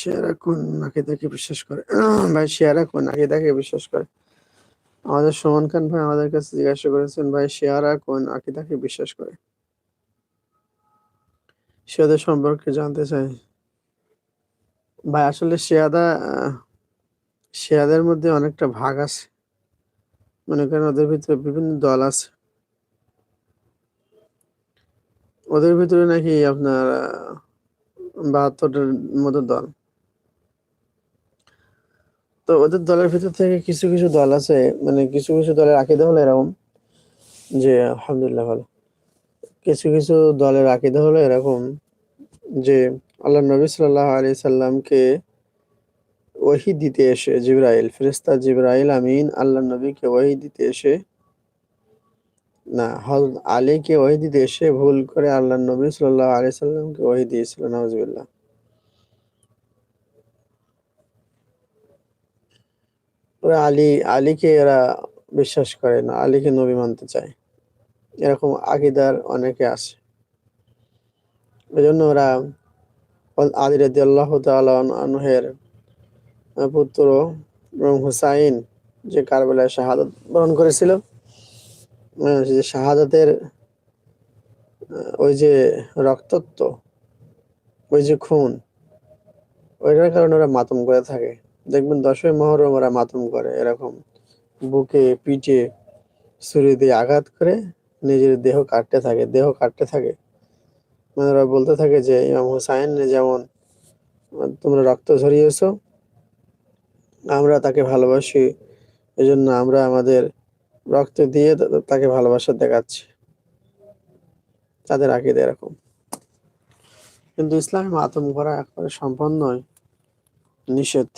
শিয়ারা কোন আকিদাকে বিশ্বাস করে? ভাই শিয়ারা কোন আকিদাকে বিশ্বাস করে? আমাদের সুমন খান ভাই আমাদের কাছে জিজ্ঞাসা করেছেন, ভাই শিয়ারা কোন আকিদাকে বিশ্বাস করে? শিয়াদের সম্পর্কে জানতে চাই। ভাই আসলে শিয়াদের মধ্যে অনেকটা ভাগ আছে। মনে করেন ওদের ভিতরে বিভিন্ন দল আছে। ওদের ভিতরে নাকি আপনার 72টার মতো দল। তো ওদের দলের ভিতর থেকে কিছু কিছু দল আছে, মানে কিছু কিছু দলের আকীদা হলো এরকম যে, আলহামদুলিল্লাহ ভালো, কিছু কিছু দলের আকীদা হলো এরকম যে আল্লাহ নবী সাল্লাল্লাহু আলাইহি সাল্লামকে ওহী দিতে এসে জিবরাইল, ফেরেশতা জিবরাইল আমিন আল্লাহ নবীকে ওহী দিতে এসে, না, হযরত আলীকে ওহী দিতে এসে ভুল করে আল্লাহ নবী সাল্লাল্লাহু আলাইহি সাল্লামকে ওহী দিয়েছিল। নাউজুবিল্লাহ। ওরা আলীকে এরা বিশ্বাস করে না, আলীকে নবী মানতে চায়। এরকম আকীদার অনেকে আছে। এজন্য ওরা আলী রাদিয়াল্লাহু তাআলা আনহুর পুত্র এবং হুসাইন যে কারবালায় শাহাদাত বরণ করেছিল, যে শাহাদাতের ওই যে রক্তত্ব, ওই যে খুন, ওইটার কারণে ওরা মাতম করে থাকে। দেখবেন 10ই মুহররম ওরা মাতম করে এরকম বুকে পিঠে ছুরি দিয়ে আঘাত করে নিজের দেহ কাটতে থাকে। মানে ওরা বলতে থাকে যে ইমাম হুসাইন যেমন তোমরা রক্ত ঝরিয়েছো, আমরা তাকে ভালোবাসি, এজন্য আমরা আমাদের রক্ত দিয়ে তাকে ভালোবাসা দেখাচ্ছি। তাদের আকীদা এরকম। কিন্তু ইসলামে মাতম করা একেবারে সম্পূর্ণই নিষেধ।